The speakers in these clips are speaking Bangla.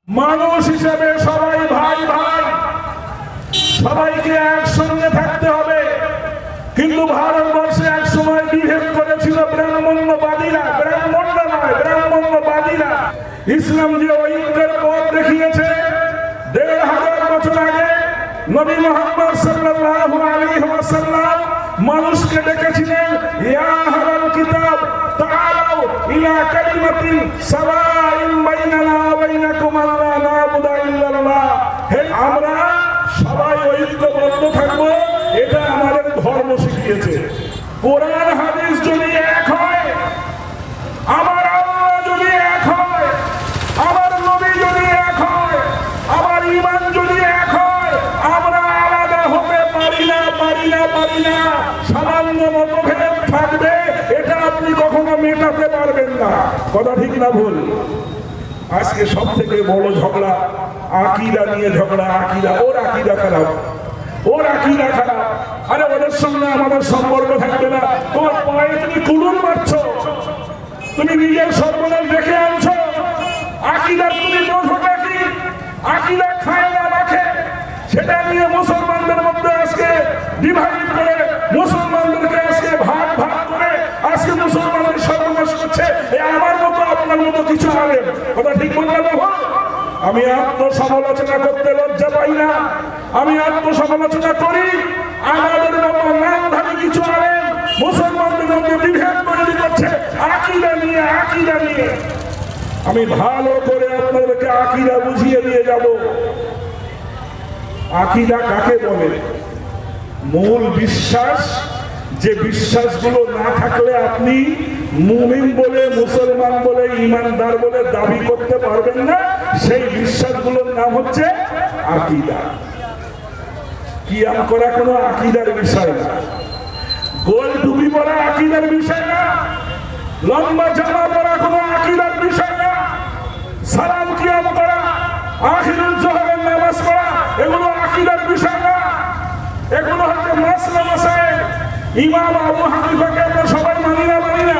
মানুষ হিসেবে সবাই ভাই ভাই, সবাইকে একসঙ্গে থাকতে হবে। কিন্তু ভারতবর্ষে এক সময় বিভেদ করেছিল ব্রাহ্মণ্যবাদীরা, ব্রাহ্মণরা নয়, ব্রাহ্মণ্যবাদীরা। ইসলাম যে ঐক্যের পথ দেখিয়েছে ১৫০০ বছর আগে নবী মুহাম্মদ সাল্লাল্লাহু আলাইহি ওয়াসাল্লাম মানুষকে ডেকেছিলেন, ইয়া আহলাল কিতাব তাআলাউ ইলা কালিমাতিন সাওয়াইন বাইনানা ওয়া বাইনাকুম আল্লা না'বুদা ইল্লাল্লাহ। হে আমরা সবাই ঐক্যবদ্ধ থাকবো, এটা আমাদের ধর্ম শিখিয়েছে। কোরআন হাদিস যদি এক হয়, আমার আল্লাহ যদি এক হয়, আমার নবী যদি এক হয়, আমার ঈমান যদি এক হয়, আমরা আলাদা হতে পারি না, পারি না, পারি না। সামান্য মতভেদ থাকবে, এটা আপনি কখনো মেটাতে পারবেন না। কথা ঠিক না ভুল? আজকে সব থেকে বড় ঝগড়া আকীদা নিয়ে ঝগড়া। আকীদা, ওর আকীদা খারাপ, ওর আকীদা খারাপ। আরে ওদের সঙ্গে আমাদের সম্পর্ক থাকবে না। তোমার পায়ে তুমি কুলুন মারছো, তুমি নিজের সর্বনাশ দেখে আনছো। আকীদা তুমি দোষটা কি? আকীদা খায় না রাখে, সেটা নিয়ে মুসলমানদের মধ্যে আজকে ডিভাইড করে, মুসলমানদেরকে আজকে ভাগ ভাগ করে আজকে মুসলমানদের সর্বনাশ করছে। আমার মতো আপনার মতো কিছু আলেম, কথা ঠিক বললাম? আমি আত্মসমালোচনা করতে লজ্জা পাই না, আমি আত্মসমালোচনা করি। আমাদের মতো নামধারী কিছু আলেম মুসলমানদের মধ্যে বিভেদ তৈরি করছে আকীদা নিয়ে, আকীদা নিয়ে। আমি ভালো করে আপনাদেরকে আকীদা বুঝিয়ে দিয়ে যাব। আকীদা কাকে বলে? মূল বিশ্বাস, যে বিশ্বাসগুলো না থাকলে আপনি মুমিন বলে, মুসলমান বলে, ঈমানদার বলে দাবি করতে পারবেন না, সেই বিশ্বাসগুলোর নাম হচ্ছে আকীদা। কিয়াম করা কোনো আকীদার বিষয় না, গোল টুপি পরা আকীদার বিষয় না, লম্বা জামা পরা কোনো আকীদার বিষয় না, সালাম কিয়াম করা, আখিরুল জোহরের নামাজ পড়া, এগুলো আকীদার বিষয় না। এগুলো হচ্ছে মাসলা মাসাইল। ইমাম আবু হানিফাকে আমরা সবাই মানি না, মানি না?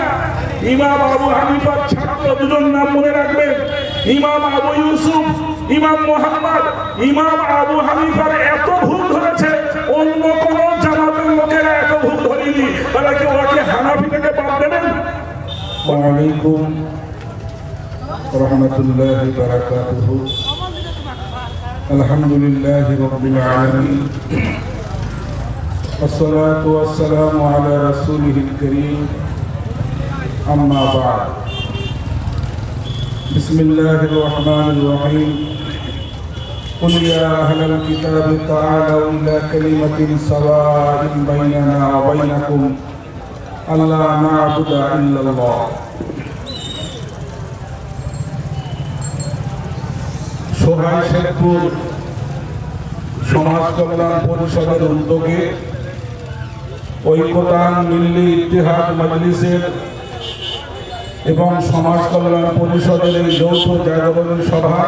ইমাম আবু হানিফার ছাত্র দুজন নাম মনে রাখবেন, ইমাম আবু ইউসুফ, ইমাম মুহাম্মদ। ইমাম আবু হানিফার এত ভুল ধরেছে, অন্য কোন জামাতের লোকেরা এত ভুল ধরেনি। তারা কি ওকে হানাফি থেকে বাদ দেবেন? আসসালামু আলাইকুম ওয়া রাহমাতুল্লাহি ওয়া বারাকাতুহু। আলহামদুলিল্লাহি রাব্বিল আলামিন, والصلاة والسلام على رسوله الكريم، أما بعد. بسم الله الرحمن الرحيم. قل يا أهل الكتاب تعالوا إلى كلمة سواء بيننا وبينكم ألا نعبد إلا الله. সোহাই শেখপুর সমাজ কল্যাণ পরিষদের উদ্যোগে ঐক্যতান মিল্লি ইত্তেহাদ মজলিসের এবং সমাজ কল্যাণ পরিষদের এই যৌথ জাগরণের সভা,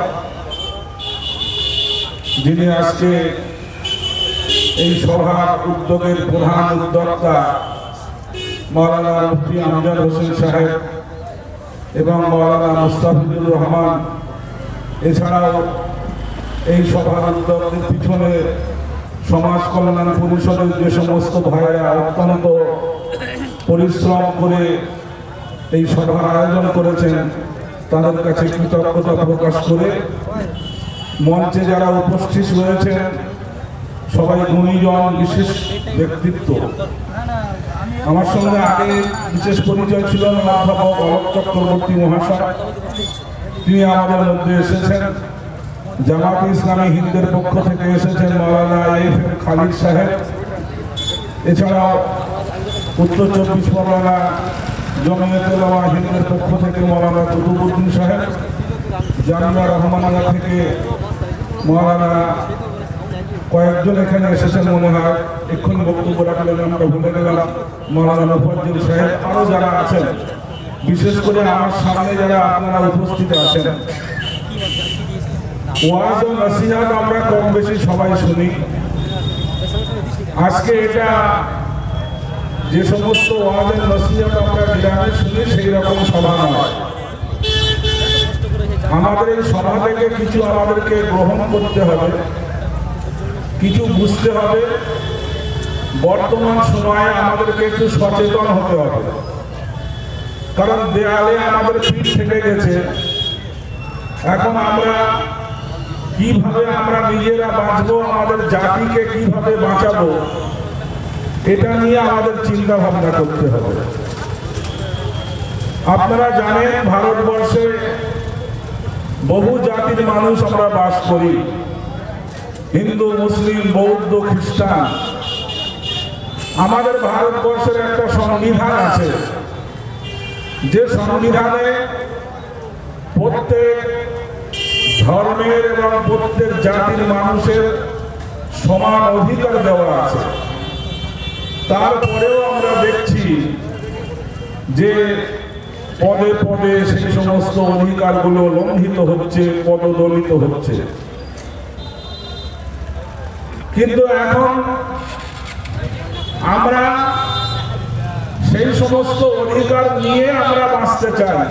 যিনি আজকে এই সভার উদ্যোগের প্রধান উদ্যোক্তা মাওলানা মুফতি আমজাদ হোসেন সাহেব এবং মাওলানা মুস্তাফিজুর রহমান, এছাড়াও এই সভার উদ্যোগের পিছনে সমাজ কল্যাণ পরিষদের যে সমস্ত ভাইয়েরা অত্যন্ত পরিশ্রম করে এই সভার আয়োজন করেছেন, তাদের কাছে কৃতজ্ঞতা প্রকাশ করে মঞ্চে যারা উপস্থিত রয়েছেন সবাই গুণীজন, বিশেষ ব্যক্তিত্ব। আমার সঙ্গে আগে বিশেষ পরিচয় ছিল অধ্যাপক অলোক চক্রবর্তী মহাশয়, তিনি আমাদের মধ্যে এসেছেন। জামাত ইসলামী হিন্দের পক্ষ থেকে এসেছেন মাওলানা এফ এম খালিদ সাহেব। এছাড়াও উত্তর ২৪ পরগনা জমিয়তে উলামা হিন্দের পক্ষ থেকে মাওলানা কুতুবউদ্দিন সাহেব, জামিয়া রহমানিয়া থেকে মাওলানা কয়েকজন এখানে এসেছেন মনে হয়, এক্ষুনি বক্তব্য রাখলেন, আমরা ভুলে গেলাম, মাওলানা মুফাজ্জল সাহেব, আরও যারা আছেন, বিশেষ করে আমার সামনে যারা আপনারা উপস্থিত আছেন। ওয়াজ ও নসিহত আমরা কম বেশি সবাই শুনি। আজকে এটা যে সমস্ত ওয়াজ ও নসিহত আমরা গ্রামে শুনি সেই রকম সভা নয়। আমাদের এই সভা থেকে কিছু আমাদেরকে গ্রহণ করতে হবে, কিছু বুঝতে হবে। বর্তমান সময়ে আমাদেরকে একটু সচেতন হতে হবে, কারণ দেয়ালে আমাদের পিঠ থেকে গেছে। এখন আমরা কিভাবে আমরা নিজেরা বাঁচবো, আমাদের জাতিকে কিভাবে বাঁচাবো, এটা নিয়ে আমাদের চিন্তা ভাবনা করতে হবে। আপনারা জানেন ভারতবর্ষে বহু জাতির মানুষ আমরা বাস করি, হিন্দু, মুসলিম, বৌদ্ধ, খ্রিস্টান। আমাদের ভারতবর্ষের একটা সংবিধান আছে, যে সংবিধানে প্রত্যেক ধর্মের এবং প্রত্যেক জাতির মানুষের সমান অধিকার দেওয়া আছে। তারপরেও আমরা দেখছি যে পদে পদে সেই সমস্ত অধিকারগুলো লঙ্ঘিত হচ্ছে, পদদলিত হচ্ছে। কিন্তু এখন আমরা সেই সমস্ত অধিকার নিয়ে আমরা বাঁচতে চাই।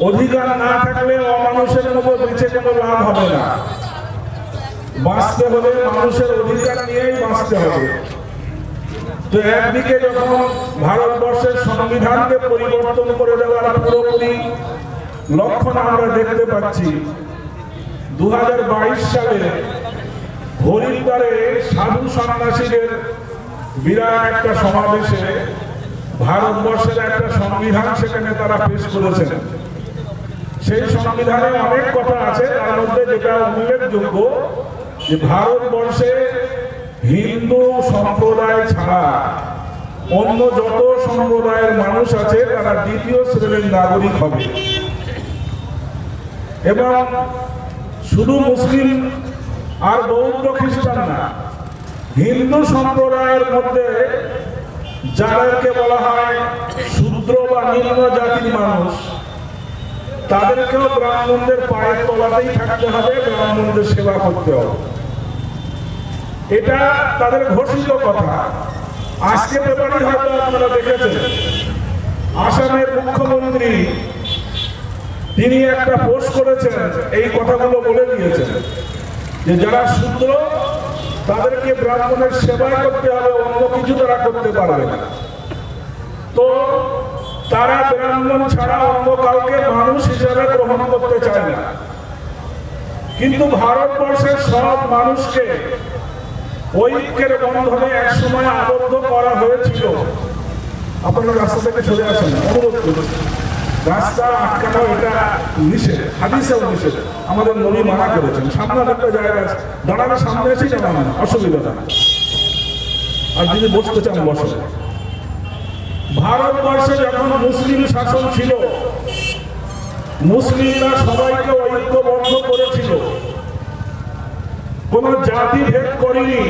অধিকার না থাকলে অমানুষের মতো বেঁচে কোনো লাভ হবে না। বাঁচতে হলে মানুষের অধিকার নিয়েই বাঁচতে হবে। তো একদিকে যখন ভারতবর্ষের সংবিধানকে পরিবর্তন করে দেওয়ার পুরোপুরি লক্ষণ আমরা দেখতে পাচ্ছি, 2022 সালে হরিদ্বারে সাধু সন্ন্যাসীদের বিরাট একটা সমাবেশে ভারতবর্ষের একটা সংবিধান সেখানে তারা পেশ করেছেন। সেই সংবিধানে অনেক কথা আছে, তার মধ্যে যেটা উল্লেখযোগ্য যে ভারতবর্ষে হিন্দু সম্প্রদায় ছাড়া অন্য যত সম্প্রদায়ের মানুষ আছে তারা দ্বিতীয় শ্রেণীর নাগরিক হবে। এবং শুধু মুসলিম আর বৌদ্ধ খ্রিস্টান না, হিন্দু সম্প্রদায়ের মধ্যে যাদেরকে বলা হয় শূদ্র বা নিম্ন জাতির মানুষ, তাদেরকেও ব্রাহ্মণদের পায়ের তলাতেই থাকতে হবে, ব্রাহ্মণদের সেবা করতে হবে। এটা তাদের ঘোষিত কথা। আজকে ব্যাপারে হয়তো আপনারা দেখেছেন, আসামের মুখ্যমন্ত্রী তিনি একটা পোস্ট করেছেন, এই কথাগুলো বলে দিয়েছেন যে যারা শূদ্র তাদেরকে ব্রাহ্মণের সেবা করতে হবে, অন্য কিছু তারা করতে পারবে না। তো তারা ব্রাহ্মণ ছাড়া অন্য কাউকে মানুষ হিসাবে গ্রহণ করতে চায় না। কিন্তু ভারতবর্ষের সব মানুষকে ঐক্যের বন্ধনে একসময় আবদ্ধ করা হয়েছিল। আপনারা রাস্তা থেকে সরে আসেন, অনুরোধ করছি। রাস্তা আটকানো এটা নিষেধ, হাদিসেও নিষেধ, আমাদের নবী মানা করেছেন। সামনে একটা জায়গা আছে, দাঁড়ানোর সামনে এসেই দাঁড়ানো অসুবিধা না, আর যদি বসতে চান বসে। ভারতবর্ষে যখন মুসলিম শাসন ছিল, মুসলিমরা সবাইকে ঐক্যবদ্ধ করেছিল, কোন জাতি ভেদ করেনি।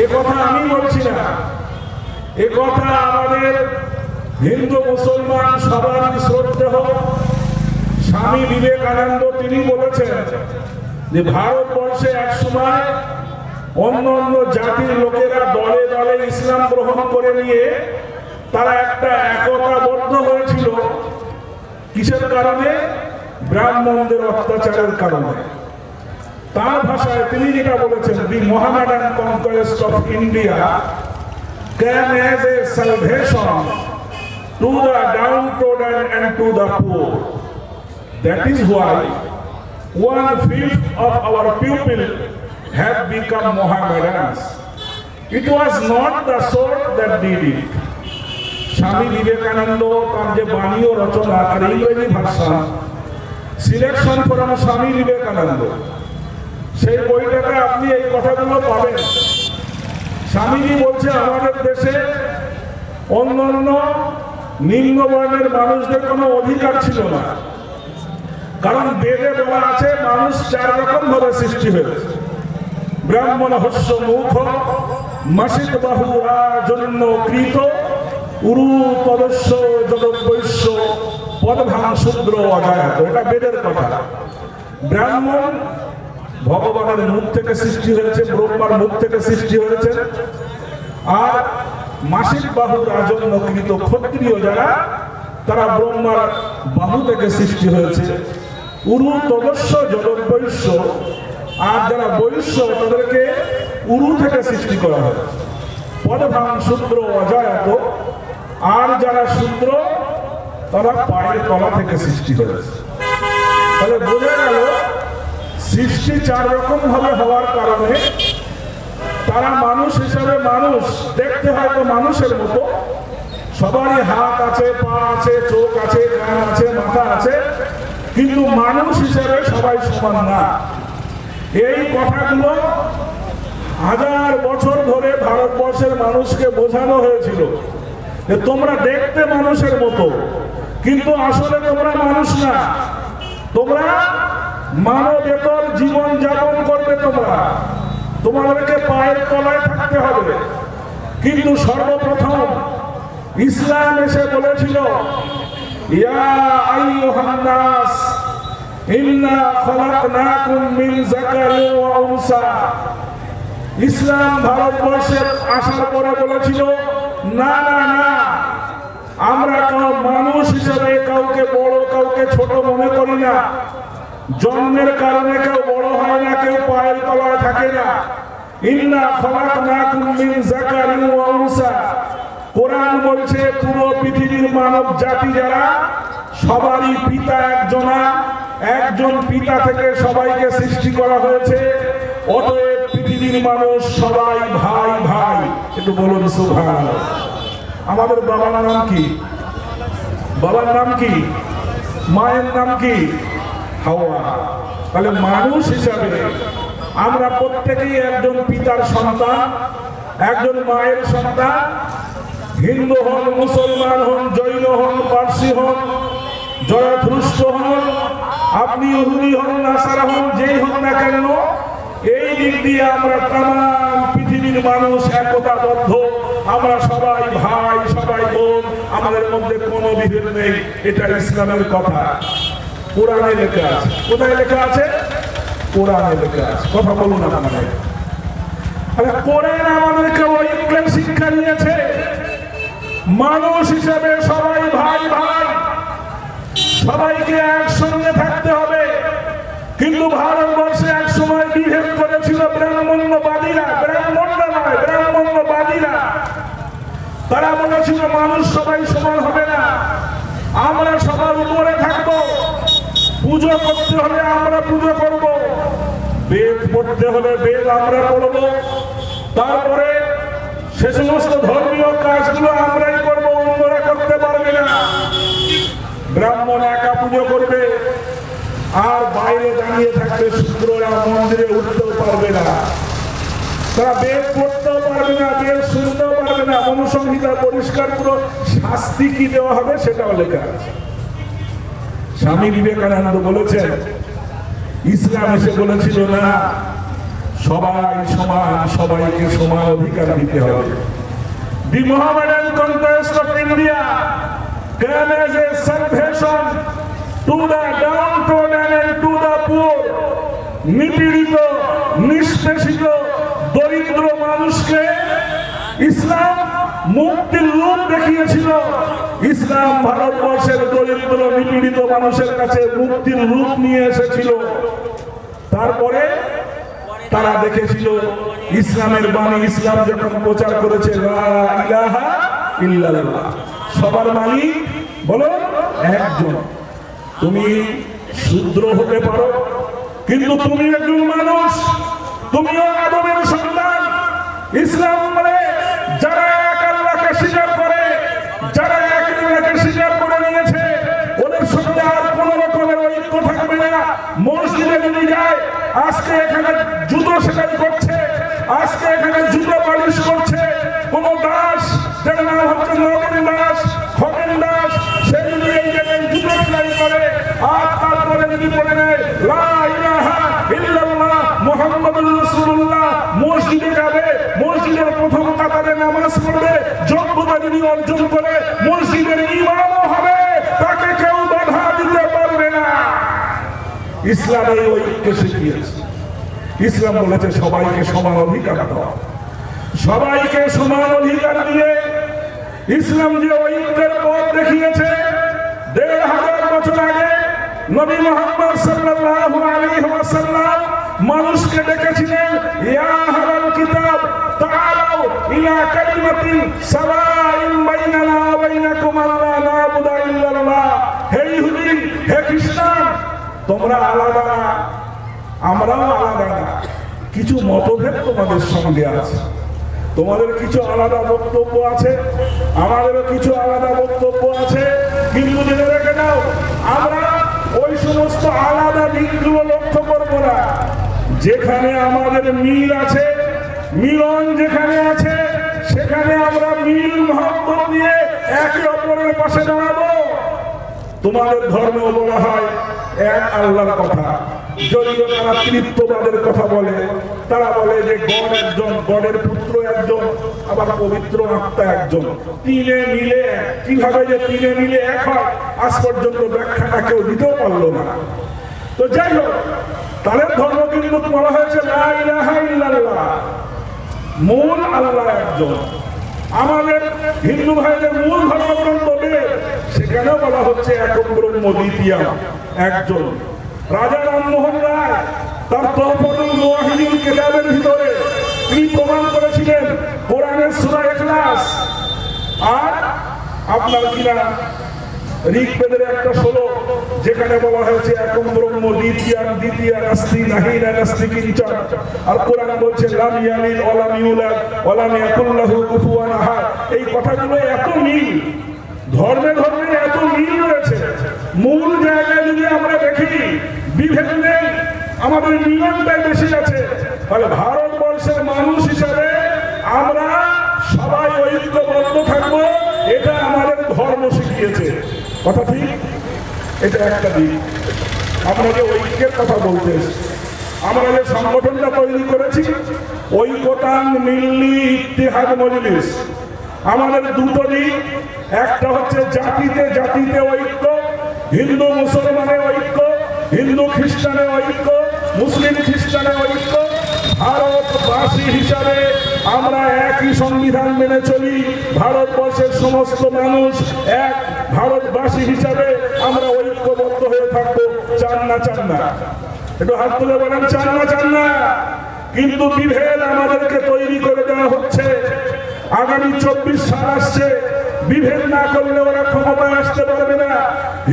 এ কথা আমি বলছি না, এ কথা আমাদের হিন্দু মুসলমান সবার শ্রদ্ধেয় স্বামী বিবেকানন্দ তিনি বলেছেন যে ভারতবর্ষে এক সময় অন্য অন্য জাতির লোকেরা দলে দলে ইসলাম গ্রহণ করে নিয়ে তারা একটা একতাবদ্ধ হয়েছিল। কিসের কারণে? ব্রাহ্মণদের অত্যাচারের কারণে। তার ভাষায় তিনি যেটা বলেছেন, the Mohammedan Conquest of India came as a salvation to the downtrodden and to the poor. That is why 1/5 of our people have become Mohammedans. It was not the sword that did it. Swami Vivekananda তার যে বাণী ও রচনা, তার ইংরেজি ভাষা সিলেকশন ফ্রম স্বামী বিবেকানন্দ, সেই বইটাতে আপনি এই কথাগুলো পাবেন। স্বামীজি বলছে আমাদের দেশে অন্যান্য নিম্নবর্ণের মানুষদের কোনো অধিকার ছিল না, কারণ বেদে বলা আছে মানুষ 4 রকম ভাবে সৃষ্টি হয়েছে। ব্রাহ্মণ হস্য মুখ মাসিক বাহুরা জন্য কৃত উরু তদস্য জগবৈশ্য পদভাং শূদ্র অজায়ত। এটা বেদের কথা। ব্রাহ্মণ ভগবানের মুখ থেকে সৃষ্টি হয়েছে, ব্রহ্মার মুখ থেকে সৃষ্টি হয়েছে। আর মাসিক বাহু রাজন্য কৃত ক্ষত্রিয় যারা, তারা ব্রহ্মার বাহু থেকে সৃষ্টি হয়েছে। উরু তদস্য জগৎবৈশ্য, আর যারা বৈশ্য তাদেরকে উরু থেকে সৃষ্টি করা হয়। পদভাং শূদ্র অজায়ত, আর যারা শূদ্র তারা পায়ের তলা থেকে সৃষ্টি হয়েছে। তাহলে বোঝা গেল সৃষ্টি 4 রকম ভাবে হওয়ার কারণে তারা মানুষ হিসাবে মানুষ, দেখতে হয়তো মানুষের মতো, সবারই হাত আছে, পা আছে, চোখ আছে, কান আছে, মাথা আছে, কিন্তু মানুষ হিসাবে সবাই সমান না। এই কথাগুলো 1000 বছর ধরে ভারতবর্ষের মানুষকে বোঝানো হয়েছিল যে তোমরা দেখতে মানুষের মতো, কিন্তু আসলে তোমরা মানুষ না, তোমরা মানবেতর জীবন যাপন করবে, তোমাদেরকে পায়ের তলায় থাকতে হবে। কিন্তু সর্বপ্রথম ইসলাম এসে বলেছিল, ইয়া আইয়ুহান নাস ইন্না খলাকনাকুম মিন যাকারিন ওয়া উনসা। ইসলাম ভারতবর্ষে আসার পরে বলেছিল, না না না, আমরা কেউ মানুষ হিসেবে কাউকে বড় কাউকে ছোট মনে করি না। জন্মের কারণে কেউ বড় হয় না, কেউ পায়ের তলায় থাকে না। ইন্না খলাকনাকুম মিন যাকারিন ওয়া উনসা। কোরআন বলছে পুরো পৃথিবীর মানব জাতি যারা, সবারই পিতা একজনা, একজন পিতা থেকে সবাইকে সৃষ্টি করা হয়েছে। অতএব পৃথিবীর মানুষ সবাই ভাই ভাই। একটু বলুন সুবহানাল্লাহ। আমাদের বাবার নাম কি? বাবার নাম কি? মায়ের নাম কি? হাওয়া। তাহলে মানুষ হিসাবে আমরা প্রত্যেকেই একজন পিতার সন্তান, একজন মায়ের সন্তান। হিন্দু হন, মুসলমান হন, জৈন হন, পার্সি হন, জরাথুস্ত্র হন, আপনি ইহুদি হন, নাসারা হন, যেই হন না কেন, এই দিক দিয়ে আমরা তাম পৃথিবীর মানুষ একতাবদ্ধ। আমরা সবাই ভাই, সবাই বোন, আমাদের মধ্যে কোনো বিভেদ নেই। এটা ইসলামের কথা, কোরআনে লেখা আছে। কোথায় লেখা আছে? কোরআনে লেখা আছে। কথা বলুন আপনারা। কোরআন আমাদেরকে ঐক্যের শিক্ষা দিয়েছে। মানুষ হিসেবে সবাই ভাই ভাই, সবাইকে একসঙ্গে থাকতে হবে। কিন্তু ভারতবর্ষে এক সময় বিভেদ করেছিল ব্রাহ্মণ্যবাদীরা, ব্রাহ্মণরা নয়, ব্রাহ্মণ্যবাদীরা। তারা বলেছিল মানুষ সবাই সমান হবে না, আমরা সবার উপরে থাকবো, পুজো করতে হলে আমরা পুজো করব, বেদ পড়তে হলে বেদ আমরা পড়বো, তারপরে সে সমস্ত ধর্মীয় কাজগুলো আমরাই করবো, অন্যরা করতে পারবে না। ব্রাহ্মণ একা পুজো করবে, আর বাইরে দাঁড়িয়ে থাকবে শূদ্ররা, মন্দিরে উঠতেও পারবে না, তারা বেদ পড়তেও পারবে না, বেদ শুনতেও পারবে না। মনুসংহিতা পরিষ্কার পুরো শাস্তি কি দেওয়া হবে সেটাও লেখা আছে। স্বামী বিবেকানন্দ বলেছেন, ইসলাম এসে বলেছিল না সবাই সমান, সবাইকে সমান অধিকার দিতে হবে। The Mohammedan conquest of India came as a salvation to the downtrodden and to the poor. নিপীড়িত, নিষ্পেষিত, দরিদ্র মানুষকে ইসলাম মুক্তির রূপ দেখিয়েছিল। ইসলাম ভারতবর্ষের দরিদ্র নিপীড়িত মানুষের কাছে মুক্তির রূপ নিয়ে এসেছিল। তারপরে তারা দেখেছিল ইসলামের বাণী, ইসলাম যখন প্রচার করেছে লা ইলাহা ইল্লাল্লাহ, সবার মালিক বলো একজন। তুমি শূদ্র হতে পারো, কিন্তু তুমি একজন মানুষ, তুমিও আদমের সন্তান। ইসলাম বলে যারা এক আল্লাহকে স্বীকার করে, যারা এক আল্লাহকে স্বীকার করে নিয়েছে, ওদের সঙ্গে আর কোন রকমের ঐক্য থাকবে না। মসজিদে যদি যায়, আজকে এখানে জুতো সেলাই করছে, আজকে এখানে জুতো পালিশ করছে কোন দাস, যার নাম হচ্ছে নগেন দাস, খগেন দাস, সে যদি এই জায়গায় জুতো সেলাই করে আর তারপরে যদি বলে নেয় লা ইলাহা ইল্লাল্লাহ মুহাম্মাদুর রাসূলুল্লাহ, মসজিদে যাবে, মসজিদের প্রথম কাতারে নামাজ পড়বে, যোগ্যতা যদি অর্জন করে মসজিদের ইমামও হবে, তাকে কেউ বাধা দিতে পারবে না। ইসলাম এই ঐক্য শিখিয়েছে। ইসলাম বলেছে সবাইকে সমান অধিকার দেওয়া, সবাইকে সমান অধিকার দিয়ে ইসলাম যে ঐক্যের পথ দেখিয়েছে, 1500 বছর আগে নবী মুহাম্মদ সাল্লাল্লাহু আলাইহি ওয়াসাল্লাম মানুষকে ডেকেছিলেন, ইয়া আহলাল কিতাব তাআলাউ ইলা কালিমাতিন সাওয়াইন বাইনানা ওয়া বাইনাকুম আল্লা না'বুদা ইল্লাল্লাহ। হে ইহুদি, হে খ্রিস্টান, তোমরা আলাদা না, আমরাও আলাদা না, কিছু মতভেদ তোমাদের সঙ্গে আছে, তোমাদের কিছু আলাদা বক্তব্য আছে, আমাদেরও কিছু আলাদা বক্তব্য আছে, কিন্তু জেনে রেখে নাও, আমরা ওই সমস্ত আলাদা দিকগুলো লক্ষ্য করবো না। যেখানে আমাদের মিল আছে, মিলন যেখানে আছে, সেখানে আমরা মিল মহব্বত নিয়ে একে অপরের পাশে দাঁড়াবো। তোমাদের ধর্মেও বলা হয় এক আল্লাহর কথা, যদিও তারা তৃত্ববাদের কথা বলে, তারা বলে যে গড একজন, গডের পুত্র একজন, আবার পবিত্র আত্মা একজন, তিনে মিলে এক। কিভাবে যে তিনে মিলে এক হয় আজ পর্যন্ত ব্যাখ্যাটা কেউ দিতেও পারলো না। তো যাই হোক, তাদের ধর্ম কিন্তু বলা হয়েছে লা ইলাহা ইল্লাল্লাহ, মূল আল্লাহ একজন। আমাদের হিন্দু ভাইদের মূল ধর্মগ্রন্থ বেদ, সেখানেও বলা হচ্ছে একম ব্রহ্ম দ্বিতীয়া একজন। রাজা রামমোহন রায় তার তহফতুল মুওয়াহিদিন কিতাবের ভিতরে তিনি প্রমাণ করেছিলেন কোরআনের সূরা ইখলাস আর আপনার কিনা ঋগ্বেদের একটা শ্লোক, যেখানে বলা হয়েছে একম ব্রহ্ম দ্বিতীয়া নাস্তি নাহি না নাস্তি কিঞ্চন। আর কোরআন বলছে লাম ইয়ালিদ ওয়া লাম ইউলাদ ওয়া লাম ইয়াকুল লাহু কুফুয়ান আহাদ। এই কথাগুলো এত মিল, ধর্মে ধর্মে এত মিল রয়েছে। মূল জায়গায় যদি আমরা দেখি বিভেদ নেই, আমাদের মিলনটাই বেশি আছে। তাহলে ভারতবর্ষের মানুষ হিসাবে আমরা সবাই ঐক্যবদ্ধ থাকবো, এটা আমাদের ধর্ম শিখিয়েছে। কথা ঠিক? এটা একটা দিক। আমরা যে ঐক্যের কথা বলতে এসেছি, আমরা যে সংগঠনটা তৈরি করেছি ঐক্যতান মিল্লি ইত্তেহাদ মজলিস, আমাদের দুটো দিক। একটা হচ্ছে জাতিতে জাতিতে ঐক্য, হিন্দু মুসলমানের ঐক্য, হিন্দু খ্রিস্টানের ঐক্য, মুসলিম খ্রিস্টানের ঐক্য। ভারতবাসী হিসাবে আমরা একই সংবিধান মেনে চলি, ভারতবর্ষের সমস্ত মানুষ এক। ভারতবাসী হিসাবে আমরা ঐক্যবদ্ধ হয়ে থাকবো। চান না চান না? একটু হাত তুলে বলেন চান না চান না? কিন্তু বিভেদ আমাদেরকে তৈরি করে দেওয়া হচ্ছে। আগামী 24 সাল আসছে, বিভেদ না করলে ওরা ক্ষমতায় আসতে পারবে না।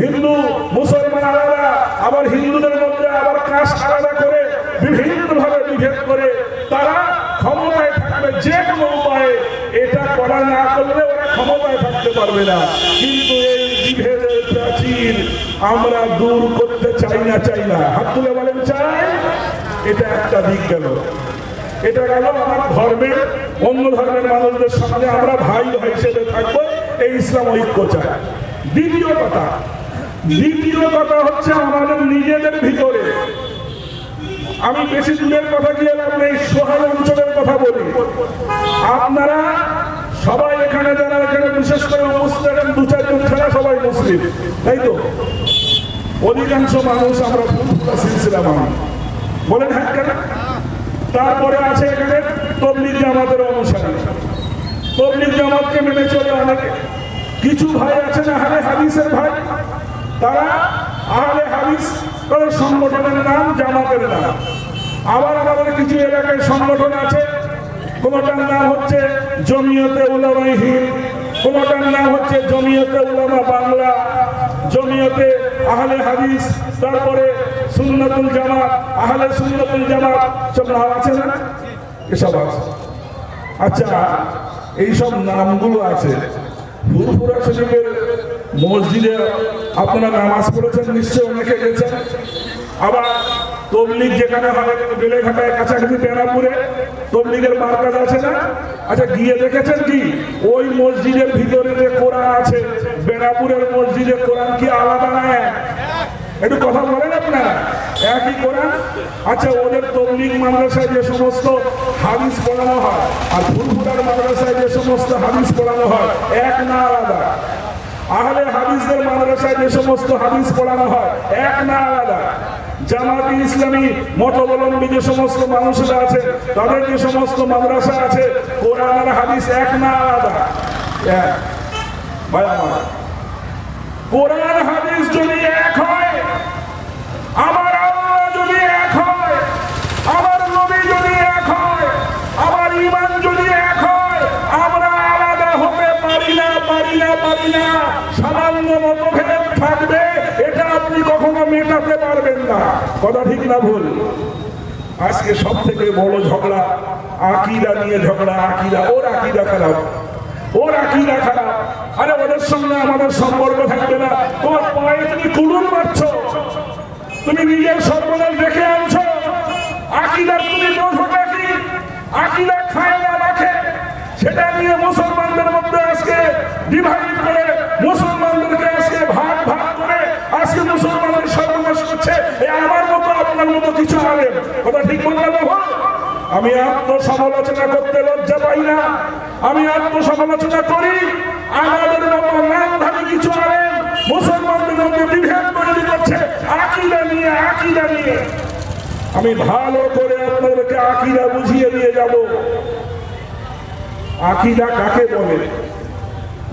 হিন্দু মুসলমান আলাদা, আবার হিন্দুদের মধ্যে আবার কাস্ট আলাদা করে বিভিন্ন ভাবে বিভেদ করে তারা ক্ষমতায় থাকবে যে কোনো উপায়ে। এটা করা না করলে ওরা ক্ষমতায় থাকতে পারবে না। কিন্তু এই বিভেদের প্রাচীর আমরা দূর করতে চাই না চাই না? হাত তুলে বলেন চাই? এটা একটা দিক গেল। এটা গেল আমার ধর্মের, অন্য ধর্মের মানুষদের সামনে আমরা ভাই ভাই হিসেবে থাকবো, এই ইসলাম ঐক্য চায়। দ্বিতীয় কথা হচ্ছে আমাদের নিজেদের ভিতরে। আমি বেশি দূরের কথা গিয়ে লাভ নেই, সোহাগ অঞ্চলের কথা বলি। আপনারা সবাই এখানে যারা এখানে বিশেষ করে মুসলিম 2-4 জন ছাড়া সবাই মুসলিম, তাই তো? অধিকাংশ মানুষ আমরা ফুলফুলা সিলসিলা মানি, বলেন হ্যাঁ কেন? তারপরে আছে এখানে তবলিগ জামাতের অনুসারী, তবলিগ জামাতকে মেনে চলে অনেকে। কিছু ভাই আছেন আহলে হাদিসের ভাই, তারা আহলে হাদিস তাদের সংগঠনের নাম জামাতের নাম। আবার আমাদের কিছু এলাকায় সংগঠন আছে, কোনটার নাম হচ্ছে জমিয়তে উলামায়ে হিন্দ, কোনটার নাম হচ্ছে জমিয়তে উলামা বাংলা, জমিয়তে আহলে হাদিস, তারপরে সুন্নাতুল জামাত, আহলে সুন্নাতুল জামাত, সব নাম আছে না? এসব আছে। আচ্ছা, এইসব নামগুলো আছে। ফুরফুরা শরীফের মসজিদে আপনারা নামাজ পড়েছেন নিশ্চয়, অনেকে গেছেন। আবার তবলিগ যেখানে হয় বেলেঘাটায় কাছাকাছি বেনাপুরে তবলিগের মার্কাজ আছে না? আচ্ছা, গিয়ে দেখেছেন কি ওই মসজিদের ভিতরে যে কোরআন আছে, বেনাপুরের মসজিদের কোরআন কি আলাদা না? একটু কথা বলেন আপনারা, একই কোরআন। আচ্ছা, ওদের তবলিগ মাদ্রাসায় যে সমস্ত হাদিস পড়ানো হয় আর ফুরফুরার মাদ্রাসায় যে সমস্ত হাদিস পড়ানো হয় এক না আলাদা? আহলে হাদিসদের মাদ্রাসায় যে সমস্ত হাদিস পড়ানো হয় এক না আলাদা? জামাতি ইসলামী মতাবলম্বী যে সমস্ত মানুষরা আছে তাদের যে সমস্ত মাদ্রাসা আছে কোরআন আর হাদিস এক না আলাদা? ভাই আমার, কোরআন হাদিস যদি এক হয়, আমার আল্লাহ যদি এক হয়, আমার নবী যদি এক হয়, আমার ঈমান যদি এক হয়, আমরা আলাদা হতে পারি না। সামান্য মতভেদ থাকবে, এটা আপনি কখনো মেটাতে পারবেন না। কথা ঠিক না ভুল? আজকে সব থেকে বড় ঝগড়া আকীদা নিয়ে ঝগড়া। ওর আকীদা খারাপ। আরে ওদের সঙ্গে আমাদের সম্পর্ক থাকবে না। তোমার পায়ে তুমি কুলুর মারছো, তুমি নিজের সর্বনাশ দেখে আনছো। আকীদার তুমি দোষটা কি? আকীদা খায় না রাখে, সেটা নিয়ে মুসলমানদের মধ্যে আজকে ডিভাইড করে, মুসলমানদেরকে আজকে ভাগ করে আজকে মুসলমানদের সর্বনাশ করছে। আমার মতো আপনার মতো কিছু আলেম, কথা ঠিক বললাম? আমি আত্মসমালোচনা করতে লজ্জা পাই না, আমি আত্মসমালোচনা করি। আমাদের মতো নামধারী কিছু আলেম মুসলমানদের মধ্যে বিভেদ তৈরি করছে আকীদা নিয়ে। আমি ভালো করে আপনাদেরকে আকীদা বুঝিয়ে দিয়ে যাব। আকীদা কাকে বলে?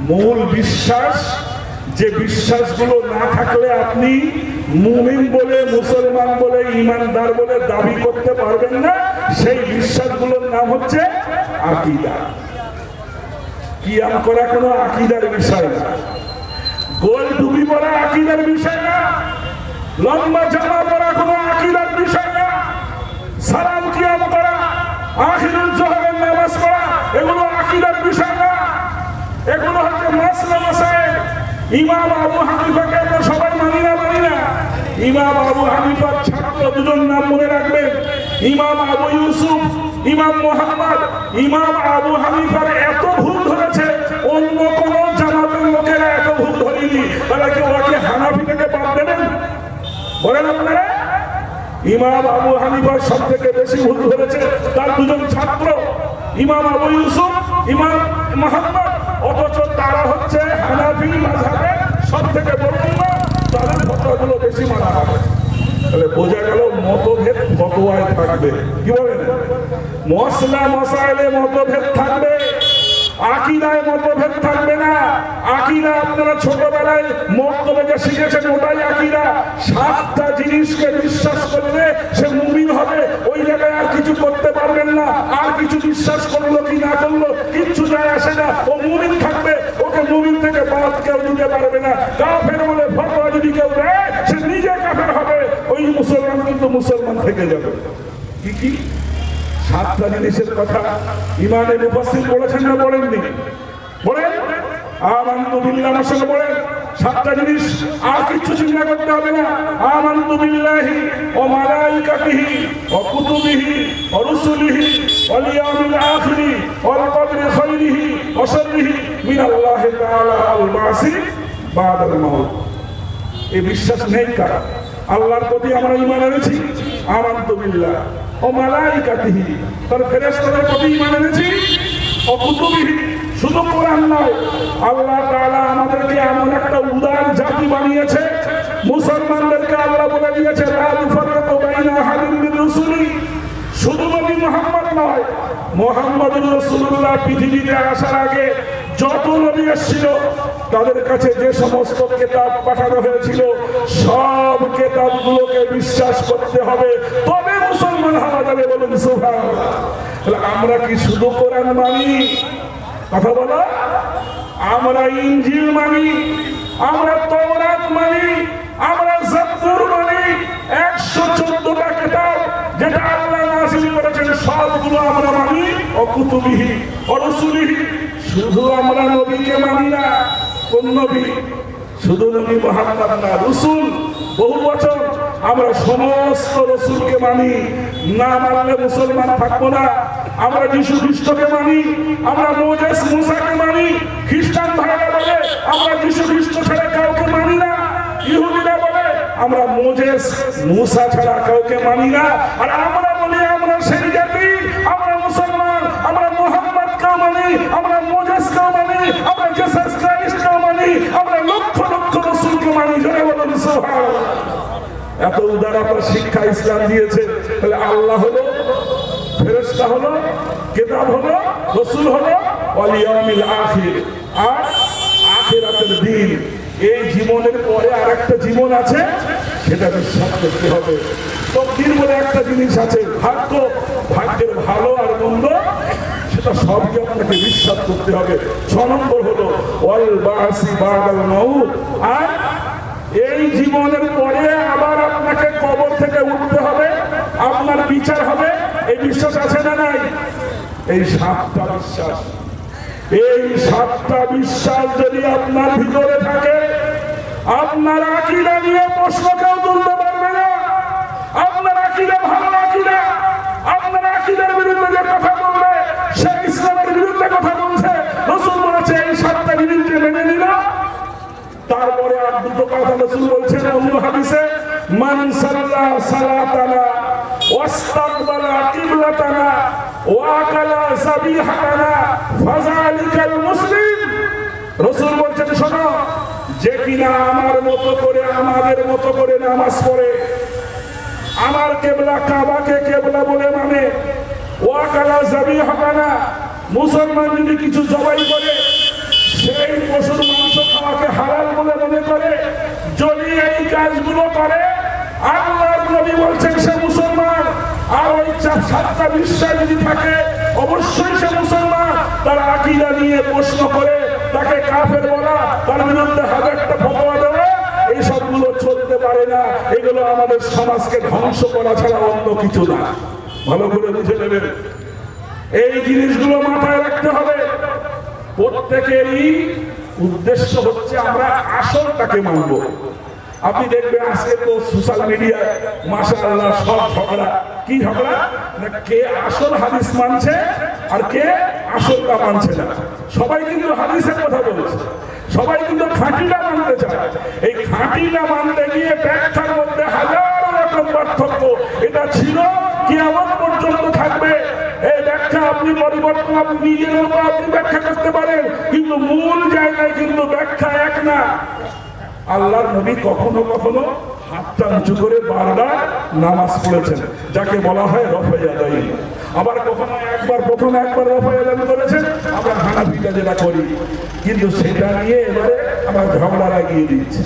মূল বিশ্বাস, যে বিশ্বাসগুলো না থাকলে আপনি মুমিন বলে, মুসলমান বলে, ঈমানদার বলে দাবি করতে পারবেন না, সেই বিশ্বাসগুলোর নাম হচ্ছে আকীদা। কিয়াম করা কোনো আকীদার বিষয় না, গোল টুপি পরা আকীদার বিষয় না, লম্বা জামা পরা কোনো আকীদার বিষয় না, সালাম কিয়াম করা, আখিরুল জোহরের নামাজ পড়া, এগুলো আকীদার বিষয় না। এগুলো হচ্ছে মাসলা মাসাইল। ইমাম আবু হানিফাকে আমরা সবাই মানি না। ইমাম আবু হানিফার ছাত্র দুজন নাম মনে রাখবেন, ইমাম আবু ইউসুফ, ইমাম মুহাম্মদ। ইমাম আবু হানিফার এত ভুল ধরেছে, অন্য কোন জামাতের লোকেরা এত ভুল ধরেনি। তারা কি ওকে হানাফি থেকে বাদ দেবেন? বলেন আপনারা? ইমাম আবু হানিফার সব থেকে বেশি ভুল ধরেছে তার দুজন ছাত্র, ইমাম আবু ইউসুফ, ইমাম মুহাম্মদ। অথচ তারা হচ্ছে হানাফি মাযহাবের সব থেকে বড় ইমাম, তাদের ফতোয়াগুলো বেশি মানা হবে। তাহলে বোঝা গেল মতভেদ ফতোয়ায় থাকবে। কি বলেন? মসলা মসাইলে মতভেদ থাকবে, আকীদায় মতভেদ থাকবে না। আকীদা আপনারা ছোটবেলায় মক্তবে শিখেছেন, ওটাই আকীদা। 7টা জিনিসকে বিশ্বাস করলে সে মুমিন হবে, ওই জায়গায় আর কিছু করতে পারবেন না। আর কিছু বিশ্বাস করলো কি না করলো কিচ্ছু যায় আসে না, ও মুমিন থাকবে। ওকে মুমিন থেকে বাদ কেউ দিতে পারবে না। কাফের বলে ফতোয়া যদি কেউ দেয়, সে নিজে কাফের হবে, ওই মুসলমান কিন্তু মুসলমান থেকে যাবে। কি 7টা জিনিসের কথা ইমানে মুফাসসির বলেছেন না বলেননি? বলেন, আমানতু বিল্লাহ মাশাআল্লাহ বলেন। 7টা জিনিস, আর কিছু চিন্তা করতে হবে না। আমানতু বিল্লাহি ওয়া মালাইকাতিহি ওয়া কুতুবিহি ওয়া রুসুলিহি ওয়াল ইয়াউমিল আখিরি ওয়াল কদরি খাইরিহি ওয়া শাররিহি মিনাল্লাহি তাআলা আল বাসি বাদাল মাউত। এই বিশ্বাস নেই কার? আল্লাহর প্রতি আমরা ঈমান এনেছি, আমানতু বিল্লাহ ও মালাইকাতিহি, তার ফেরেশতাদের প্রতি ঈমান এনেছি, ও কুতুবিহি, শুধু কোরআন নয়, আল্লাহ তাআলা আমাদেরকে এমন একটা উদার জাতি বানিয়েছে, মুসলমানদেরকে আল্লাহ বলে দিয়েছে লা তুফাররিকু বাইনা আহাদিন মির রুসুলি। শুধু নবী মুহাম্মদ নয়, মুহাম্মদুর রাসূলুল্লাহ পৃথিবীতে আসার আগে যত নবী এসেছিল তাদের কাছে যে সমস্ত কিতাব পাঠানো হয়েছিল, সব কিতাবগুলোকে বিশ্বাস করতে হবে, তবে মুসলমান হওয়া যাবে। বলুন সুবহানাল্লাহ। তাহলে আমরা কি শুধু কোরআন মানি? কথা বলো। আমরা ইনজিল মানি, আমরা তাওরাত মানি, আমরা জাবুর মানি। 114টা কিতাব যেটা আল্লাহ নাযিল করেছেন সবগুলো আমরা মানি। ও কুতুবিহি ও রুসুলিহি, শুধু আমরা নবীকে মানি না। কোন নবী? শুধু নবী মুহাম্মদ না, রসুল বহু বচন। আমরা সমস্ত রসুলকে মানি, না মানলে মুসলমান থাকবো না। আমরা যীশু খ্রিস্টকে মানি, আমরা মোজেস মুসাকে মানি। খ্রিস্টান ভাইরা বলে আমরা যীশু খ্রিস্ট ছাড়া কাউকে মানি না। ইহুদিরা বলে আমরা মোজেস মুসা ছাড়া কাউকে মানি না। আর আমরা বলি আমরা সেই জাতি, আমরা মুসলমান, আমরা মুহাম্মদকেও মানি, আমরা মোজেসকেও মানি, আমরা জিসাস ক্রাইস্টকেও মানি, আমরা লক্ষ লক্ষ রসুলকে মানি। জোরে বলুন সুবহানাল্লাহ। এত উদারতার শিক্ষা ইসলাম দিয়েছে। তাহলে আল্লাহ হলো, ফেরেশতা হলো, কিতাব হলো, রসুল হলো, ওয়াল ইয়াউমিল আখির, আর আখিরাতের দিন। এই জীবনের পরে আর একটা জীবন আছে, সেটা বিশ্বাস করতে হবে। তকদির বলে একটা জিনিস আছে, ভাগ্য, ভাগ্যের ভালো আর মন্দ, সেটা সবই আপনাকে বিশ্বাস করতে হবে। 6 নম্বর হলো ওয়াল বাসি বাদাল মাউত, আর এই জীবনের পরে আবার আপনাকে কবর থেকে উঠতে হবে, আপনার বিচার হবে। এই বিশ্বাস আছে না নাই? এই 7টা বিশ্বাস, এই 7টা বিশ্বাস যদি আপনার ভিতরে থাকে, আপনার আকীদা নিয়ে প্রশ্ন কেউ তুলতে পারবে না। আপনার আকীদা ভালো আকীদা, আপনার আকীদার বিরুদ্ধে যে কথা বলবে সে ইসলামের বিরুদ্ধে কথা বলছে। রাসূল বলেছে এই 7টা জিনিস যে মেনে নিল, তারপরে আর দুটো কথা রাসূল বলছেন অন্য হাদিসে, মান সাল্লা সালাতানা ওয়াস্তাকবালা কিবলাতানা ওয়া আকালা যাবিহাতানা ফাযালিকাল মুসলিম। রাসূল বলছেন শোনো, যে কিনা আমার মতো করে, আমাদের মতো করে নামাজ পড়ে, আমার কেবলা কাবাকে কেবলা বলে মানে, ওয়া আকালা যাবিহাতানা, মুসলমান যদি কিছু জবাই করে সেই পশুর মাংস খাওয়াকে হালাল বলে মনে করে, যদি এই কাজগুলো করে, আল্লাহর নবী বলছেন সে মুসলমান। আর ওই 7টা বিশ্বাস যদি থাকে, অবশ্যই সে মুসলমান। তার আকীদা নিয়ে প্রশ্ন করে তাকে কাফের বলা, তার বিরুদ্ধে হাজারটা ফতোয়া দেওয়া, এই সবগুলো চলতে পারে না। এগুলো আমাদের সমাজকে ধ্বংস করা ছাড়া অন্য কিছু না। ভালো করে বুঝে নেবেন, এই জিনিসগুলো মাথায় রাখতে হবে। প্রত্যেকেরই উদ্দেশ্য হচ্ছে আমরা আসলটাকে মানব। আপনি দেখবেন আজকে তো সোশ্যাল মিডিয়ায় মাশাআল্লাহ সব ঝগড়া। কি ঝগড়া? না কে আসল হাদিস মানছে আর কে আসলটা মানছে না। সবাই কিন্তু হাদিসের কথা বলছে, সবাই কিন্তু খাঁটিটা মানতে চায়। এই খাঁটিটা মানতে গিয়ে ব্যাখ্যার মধ্যে হাজার রকম পার্থক্য। এটা ছিল, কিয়ামত পর্যন্ত থাকবে। এই ব্যাখ্যা আপনি পরিবর্তন, আপনি নিজের মতো আপনি ব্যাখ্যা করতে পারেন, কিন্তু মূল জায়গায় কিন্তু ব্যাখ্যা এক না। আল্লাহর নবী কখনো কখনো হাতটা উঁচু করে বারবার নামাজ পড়েছেন, যাকে বলা হয় রফে আদায়ী। আবার কখনো প্রথমে একবার রফে আদায়ী করেছেন, আমরা হানাফিরা যেটা করি। কিন্তু সেটা নিয়ে এবারে আমরা ঝগড়া লাগিয়ে দিয়েছি,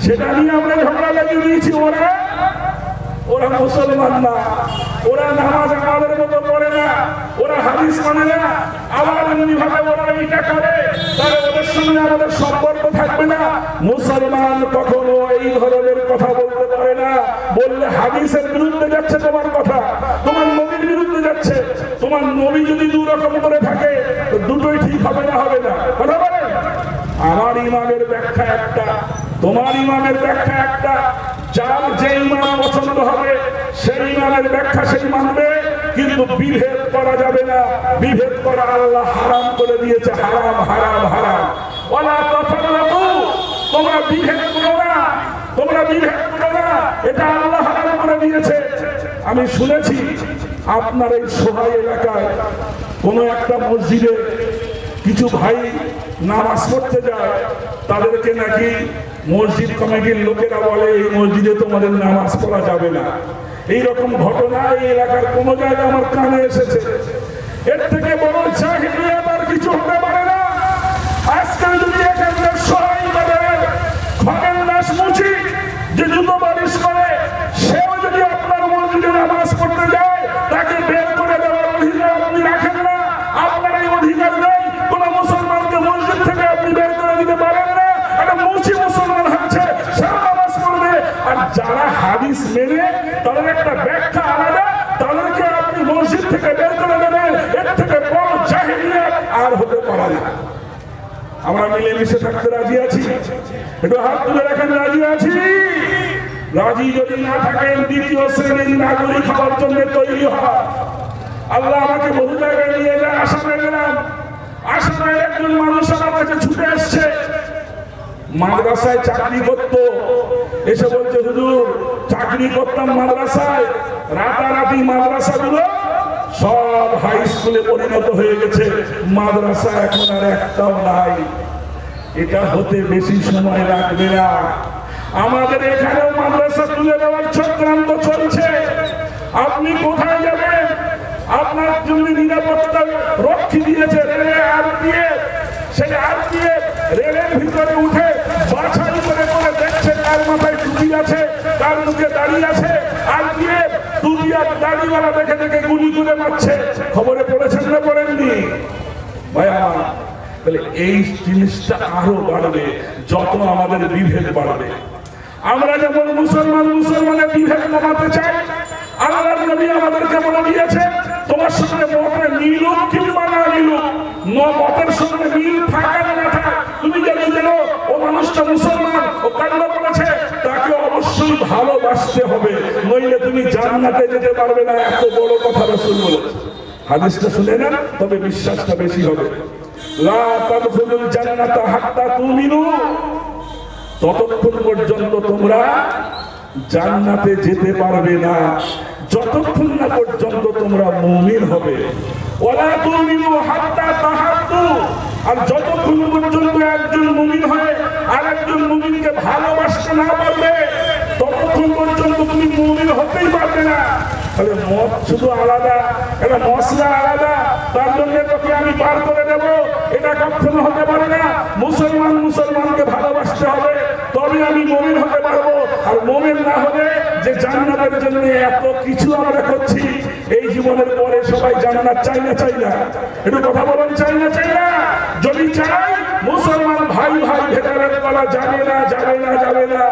সেটা নিয়ে আমরা ঝগড়া লাগিয়ে দিয়েছি। ওরা মুসলমান না, ওরা নামাজ আমাদের মতো পড়ে না, ওরা হাদিস মানে না। আবার এমনি ভাবে ওরা এটা করে, তাহলে ওদের সঙ্গে আমাদের সম্পর্ক থাকবে না। মুসলমান কখনো এই ধরনের কথা বলতে পারে না। বললে হাদিসের বিরুদ্ধে যাচ্ছে তোমার কথা, তোমার নবীর বিরুদ্ধে যাচ্ছে। তোমার নবী যদি 2 রকম করে থাকে, দুটোই ঠিক হবে না, হবে না। কথা বলেন, আমার ইমামের ব্যাখ্যা একটা, তোমার ইমামের ব্যাখ্যা একটা। যার যে ইমাম পছন্দ হবে সেই ইমামের ব্যাখ্যা সেই মানবে, কিন্তু বিভেদ করা যাবে না। বিভেদ করা আল্লাহ হারাম করে দিয়েছে, হারাম হারাম হারাম। ওয়ালা তাফাররাকু, তোমরা বিভেদ করো না, তোমরা বিভেদ করো না, এটা আল্লাহ হারাম করে দিয়েছে। আমি শুনেছি আপনার এই সোহাই এলাকায় কোন একটা মসজিদে কিছু ভাই নামাজ পড়তে যায়, তাদেরকে নাকি মসজিদ কমিটির লোকেরা বলে এই মসজিদে তোমাদের নামাজ পড়া যাবে না। এইরকম ঘটনা এই এলাকার কোন জায়গায় আমার কানে এসেছে। এর থেকে বড় জাহিলিয়াত আর কিছু হতে পারে না। আজকাল যদি এখানকার সবাই বাজারে খগেন দাস মুচি যে জুতো বারিশ করে, সেও যদি আপনার মসজিদে নামাজ পড়তে যায়, তাকে বের করে দেওয়ার অধিকার আপনি রাখেন না। আপনার এই অধিকার নেই। কোন মুসলমানকে মসজিদ থেকে আপনি বের করে দিতে পারেন না। একটা মুচি মুসলমান হচ্ছে, সে নামাজ পড়বে। আর যারা হাদিস মেনে তাদের একটা ব্যাখ্যা আলাদা, তাদেরকে আপনি মসজিদ থেকে বের করে দেবেন। এর থেকে বড় জাহিলিয়াত আর হতে পারে না। আমরা মিলেমিশে থাকতে রাজি আছি? একটু হাত তুলে রাখেন, রাজি আছি? রাজি যদি না থাকেন, 2য় শ্রেণীর নাগরিক হওয়ার জন্য তৈরি হয়। আল্লাহ আমাকে বহু জায়গায় নিয়ে যায়। আসামে গেলাম, আসামের একজন মানুষ আমার কাছে ছুটে আসছে, মাদ্রাসায় চাকরি করতো। এসে বলছে, হুজুর চাকরি করতাম মাদ্রাসায়, রাতারাতি মাদ্রাসাগুলো সব হাই স্কুলে পরিণত হয়ে গেছে, মাদ্রাসা এখন আর একটাও নাই। এটা হতে বেশি সময় লাগবে না। আমাদের এখানেও মাদ্রাসা তুলে দেওয়ার চক্রান্ত চলছে। আপনি কোথায় যাবেন? আপনার জন্য নিরাপত্তা রক্ষী দিয়েছে রেলে, আরপিএফ। সেই আরপিএফ রেলের ভিতরে উঠে বাছাই কার মাথায় টুপি আছে, কার মুখে দাড়ি আছে, আর দিয়ে টুপি আর দাড়িওয়ালা দেখে দেখে গুলি করে মারছে। খবরে পড়েছেন না পড়েননি ভাই আমার? তাহলে এই জিনিসটা আরো বাড়বে যত আমাদের বিভেদ বাড়বে। আমরা যেমন মুসলমানের বিভেদ কমাতে চাই, আল্লাহর নবী আমাদেরকে বলে দিয়েছে তোমার সঙ্গে মতের মিলুক কিংবা না মিলুক, মতের সঙ্গে মিল থাকা না থাকা, তুমি যদি জানো ও মানুষটা মুসলমান, ও কান্না করেছে, তাকে অবশ্যই ভালোবাসতে হবে, নইলে তুমি জান্নাতে যেতে পারবে না। এত বড় কথা রাসূল বলেছে। হাদিসটা শুনে না, তবে বিশ্বাসটা বেশি হবে। লা তাদখুলুল জান্নাতা হাত্তা তুমিনু, ততক্ষণ পর্যন্ত তোমরা জান্নাতে যেতে পারবে না যতক্ষণ না পর্যন্ত তোমরা মুমিন হবে। ওয়ালা তুমিনু হাত্তা তাহাব্বু, আর যতক্ষণ পর্যন্ত একজন মুমিন হয়ে আরেকজন মুমিনকে ভালোবাসতে না পারবে ততক্ষণ পর্যন্ত তুমি মুমিন হতেই পারবে না। তাহলে মত শুধু আলাদা, এটা মশলা আলাদা, তার জন্য তোকে আমি পার করে দেব, এটা কখনো হতে পারে না। মুসলমানকে ভালোবাসতে হবে, তবে আমি মুমিন হতে পারবো। আর মুমিন না হলে যে জান্নাতের জন্য এত কিছু আমরা করছি, এই জীবনের পরে সবাই জান্নাত চাই না চাই না? একটু কথা বলেন, চাই না চাই না? যদি চাই মুসলমান ভাই ভেদাভেদ করা যাবে না, যাবে না, যাবে না।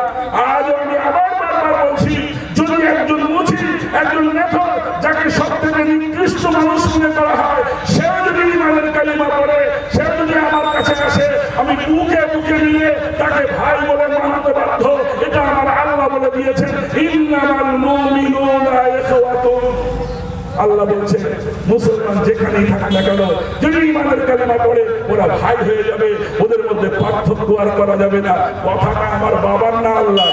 আজ আমি আবার বারবার বলছি, যদি একজন মুছি, একজন নেতা, যাকে সব থেকে নিকৃষ্ট মানুষ মনে করা হয়, সে যদি ইমানের কালিমা পড়ে, সে যদি আমার কাছে আসে, আমি বুকে বুকে নিয়ে তাকে ভাই বলে মানতে বাধ্য। এটা আমার আল্লাহ বলে দিয়েছেন, ইন্নামাল মুমিনুনা ইখওয়াতুন। আল্লাহ বলছে মুসলমান যেখানেই থাক না কেন, যদি ইমানের কালিমা পড়ে, ওরা ভাই হয়ে যাবে, ওদের মধ্যে পার্থক্য আর করা যাবে না। কথাটা আমার বাবার না, আল্লাহ।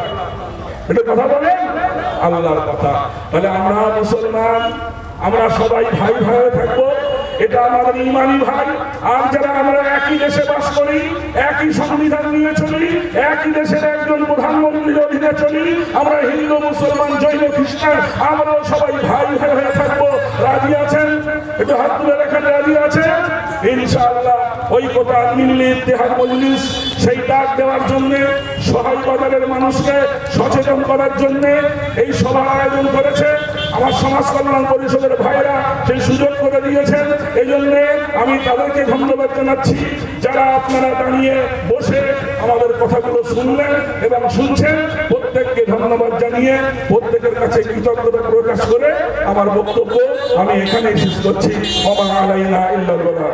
এটা কথা বলেন, আল্লাহর কথা। তাহলে আমরা মুসলমান, আমরা সবাই ভাই হয়ে থাকবো, এটা আমাদের ইমানি ভাই। আর যারা আমরা একই দেশে বাস করি, একই সংবিধান নিয়ে চলি, একই দেশের একজন প্রধানমন্ত্রীর অধীনে চলি, আমরা হিন্দু, মুসলমান, জৈন, খ্রিস্টান, আমরাও সবাই ভাই হয়ে থাকবো। রাজি আছেন? একটু হাত তুলে রাখেন, রাজি আছেন? ইনশাআল্লাহ ঐক্যতা মিল্লি ইত্তেহাদ মজলিস সেই ডাক দেওয়ার জন্য, সহায় বাজারের মানুষকে সচেতন করার জন্য এই সভার আয়োজন করেছে আমার সমাজ কল্যাণ পরিষদের ভাইরা, সেই সুযোগ করে দিয়েছেন। এই জন্য আমি তাদেরকে ধন্যবাদ জানাচ্ছি, যারা আপনারা দাঁড়িয়ে বসে আমাদের কথাগুলো শুনলেন এবং শুনছেন। প্রত্যেককে ধন্যবাদ জানিয়ে প্রত্যেকের কাছে কৃতজ্ঞতা প্রকাশ করে আমার বক্তব্য আমি এখানেই শেষ করছি। ওয়া মা আলাইনা ইল্লাল বালাগ।